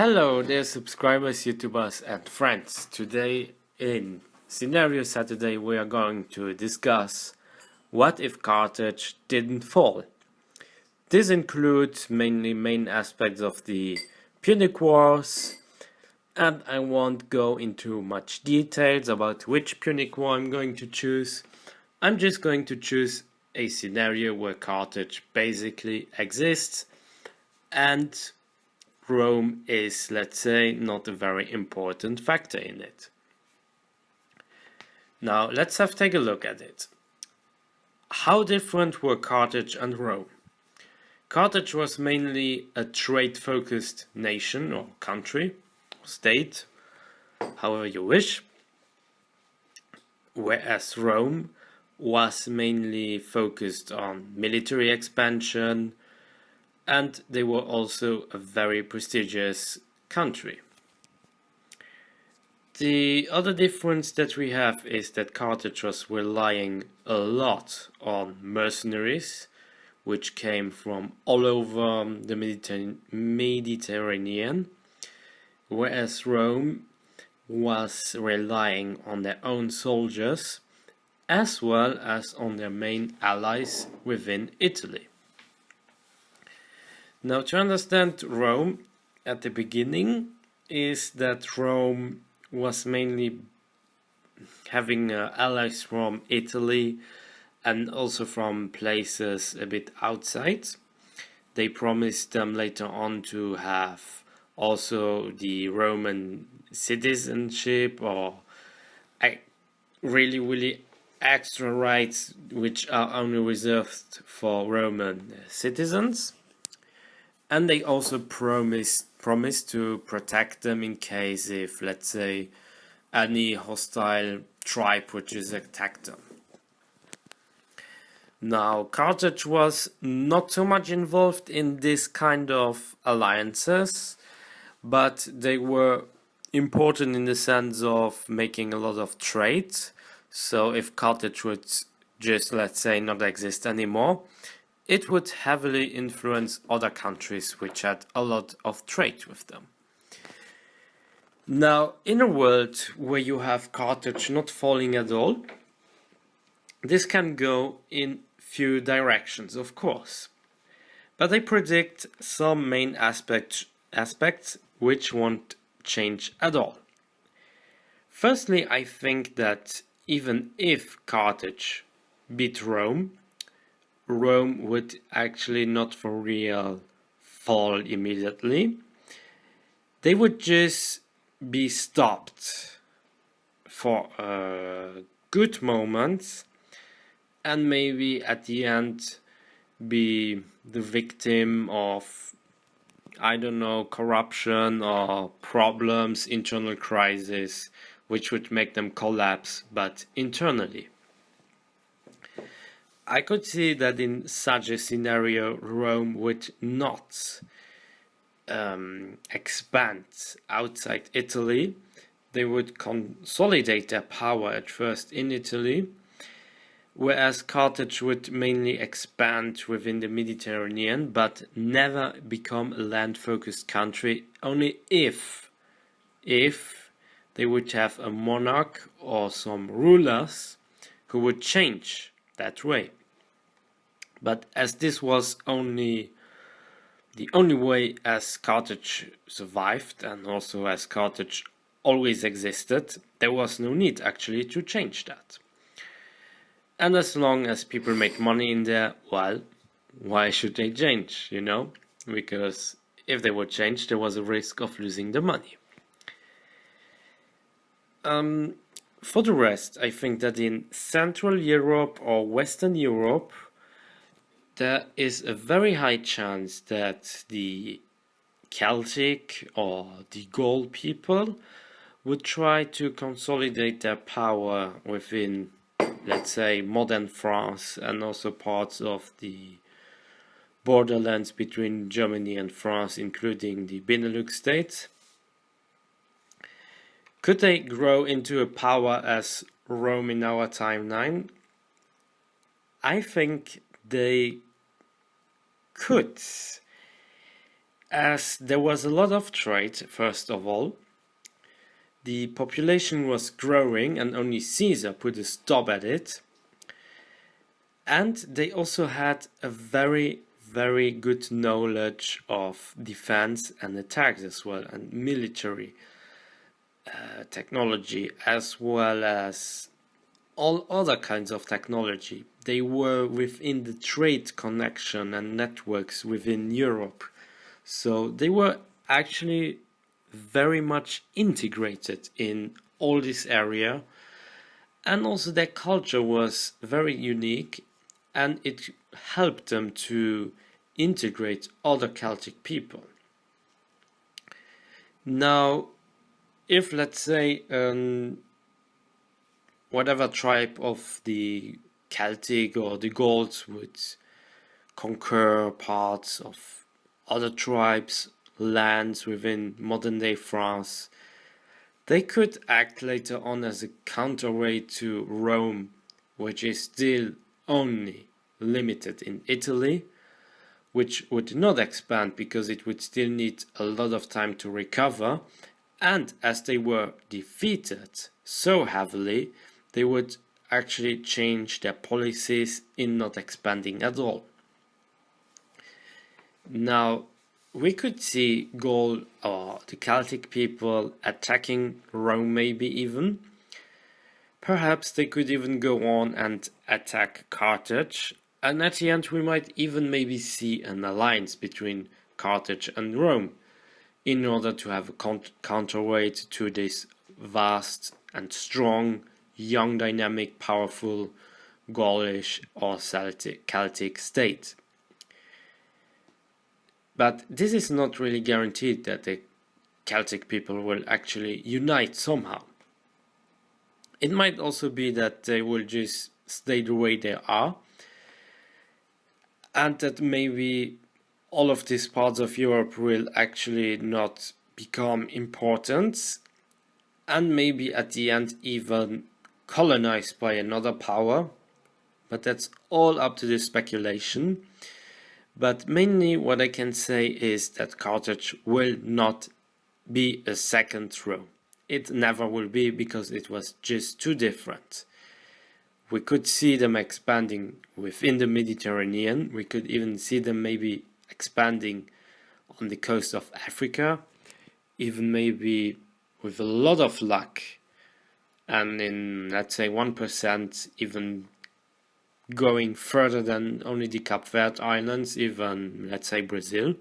Hello dear subscribers, YouTubers and friends. Today in Scenario Saturday we are going to discuss what if Carthage didn't fall. This includes mainly main aspects of the Punic Wars, and I won't go into much details about which Punic War I'm going to choose. I'm just going to choose a scenario where Carthage basically exists and Rome is, let's say, not a very important factor in it. Now let's take a look at it. How different were Carthage and Rome? Carthage was mainly a trade-focused nation or country, state, however you wish, whereas Rome was mainly focused on military expansion, and they were also a very prestigious country. The other difference that we have is that Carthage was relying a lot on mercenaries, which came from all over the Mediterranean, whereas Rome was relying on their own soldiers as well as on their main allies within Italy. Now, to understand Rome at the beginning is that Rome was mainly having allies from Italy and also from places a bit outside. They promised them later on to have also the Roman citizenship or really extra rights which are only reserved for Roman citizens. And they also promised to protect them in case if, let's say, any hostile tribe would just attack them. Now, Carthage was not so much involved in this kind of alliances, but they were important in the sense of making a lot of trade. So if Carthage would just, let's say, not exist anymore, it would heavily influence other countries which had a lot of trade with them. Now, in a world where you have Carthage not falling at all, this can go in few directions, of course. But I predict some main aspects which won't change at all. Firstly, I think that even if Carthage beat Rome would actually not for real fall immediately. They would just be stopped for a good moment and maybe at the end be the victim of, I don't know, corruption or problems, internal crisis, which would make them collapse, but internally. I could see that in such a scenario, Rome would not expand outside Italy. They would consolidate their power at first in Italy, whereas Carthage would mainly expand within the Mediterranean, but never become a land-focused country, only if they would have a monarch or some rulers who would change that way. But as this was the only way as Carthage survived, and also as Carthage always existed, there was no need actually to change that. And as long as people make money in there, well, why should they change, you know? Because if they would change, there was a risk of losing the money. For the rest, I think that in Central Europe or Western Europe, there is a very high chance that the Celtic or the Gaul people would try to consolidate their power within, let's say, modern France and also parts of the borderlands between Germany and France, including the Benelux states. Could they grow into a power as Rome in our timeline? I think they could. As there was a lot of trade, first of all, the population was growing and only Caesar put a stop at it. And they also had a very, very good knowledge of defense and attacks as well, and military technology, as well as all other kinds of technology. They were within the trade connection and networks within Europe. So they were actually very much integrated in all this area. And also their culture was very unique, and it helped them to integrate other Celtic people. Now, if let's say whatever tribe of the Celtic or the Gauls would conquer parts of other tribes, lands within modern day France, they could act later on as a counterweight to Rome, which is still only limited in Italy, which would not expand because it would still need a lot of time to recover. And as they were defeated so heavily, they would actually change their policies in not expanding at all. Now, we could see Gaul or the Celtic people attacking Rome, maybe even. Perhaps they could even go on and attack Carthage, and at the end we might even maybe see an alliance between Carthage and Rome in order to have a counterweight to this vast and strong, young, dynamic, powerful Gaulish or Celtic state. But this is not really guaranteed that the Celtic people will actually unite somehow. It might also be that they will just stay the way they are, and that maybe all of these parts of Europe will actually not become important, and maybe at the end even colonized by another power. But that's all up to the speculation. But mainly what I can say is that Carthage will not be a second Rome. It never will be, because it was just too different. We could see them expanding within the Mediterranean. We could even see them maybe expanding on the coast of Africa, even maybe with a lot of luck, and in, let's say, 1%, even going further than only the Cape Verde Islands, even, let's say, Brazil,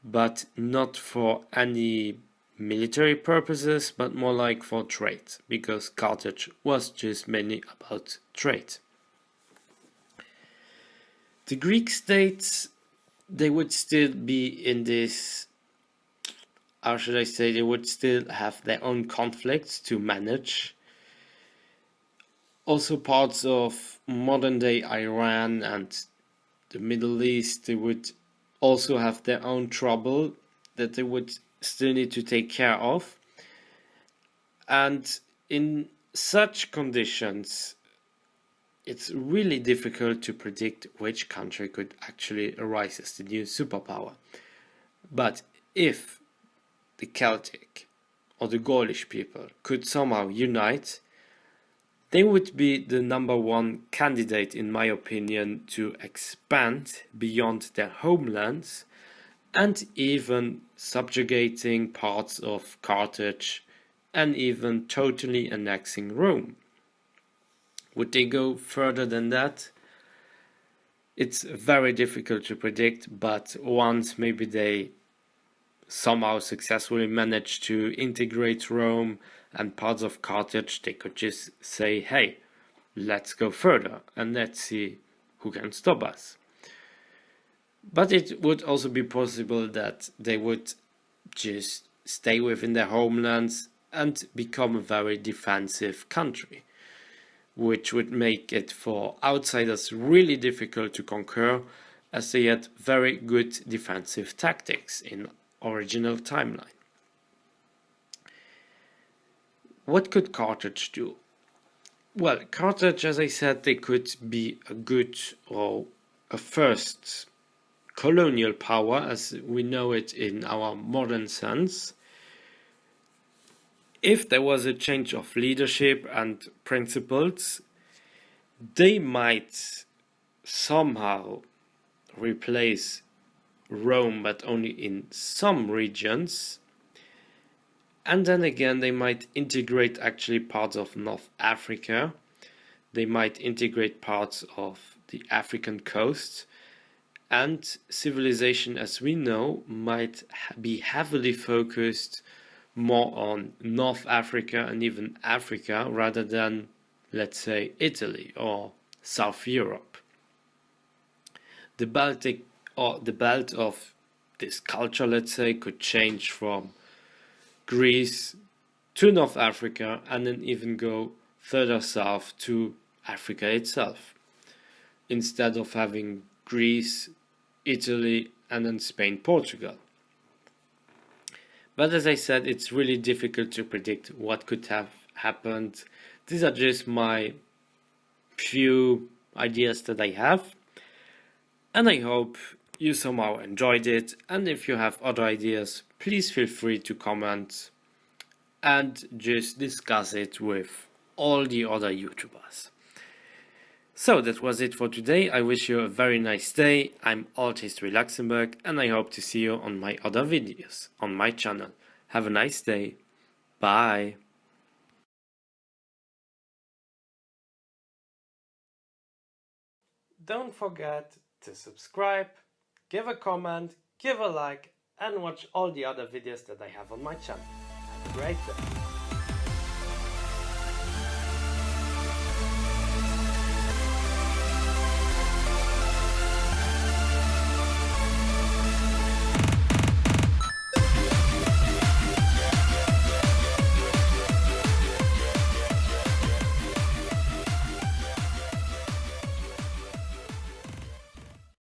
but not for any military purposes, but more like for trade, because Carthage was just mainly about trade. The Greek states, they would still be in this, how should I say, they would still have their own conflicts to manage. Also parts of modern day Iran and the Middle East, they would also have their own trouble that they would still need to take care of. And in such conditions, it's really difficult to predict which country could actually arise as the new superpower. But if the Celtic or the Gaulish people could somehow unite, they would be the number one candidate, in my opinion, to expand beyond their homelands and even subjugating parts of Carthage and even totally annexing Rome. Would they go further than that? It's very difficult to predict, but once maybe they somehow successfully manage to integrate Rome and parts of Carthage, they could just say, hey, let's go further and let's see who can stop us. But it would also be possible that they would just stay within their homelands and become a very defensive country, which would make it for outsiders really difficult to conquer, as they had very good defensive tactics in original timeline. What could Carthage do? Well, Carthage, as I said, they could be a good or a first colonial power as we know it in our modern sense. If there was a change of leadership and principles, they might somehow replace Rome, but only in some regions. And then again, they might integrate actually parts of North Africa. They might integrate parts of the African coast. And civilization, as we know, might be heavily focused more on North Africa and even Africa rather than, let's say, Italy or South Europe. The Baltic or the belt of this culture, let's say, could change from Greece to North Africa and then even go further south to Africa itself, instead of having Greece, Italy, and then Spain, Portugal. But as I said, it's really difficult to predict what could have happened. These are just my few ideas that I have, and I hope you somehow enjoyed it. And if you have other ideas, please feel free to comment and just discuss it with all the other YouTubers. So that was it for today. I wish you a very nice day. I'm Althistory Luxembourg, and I hope to see you on my other videos on my channel. Have a nice day. Bye. Don't forget to subscribe, give a comment, give a like, and watch all the other videos that I have on my channel. Have a great day.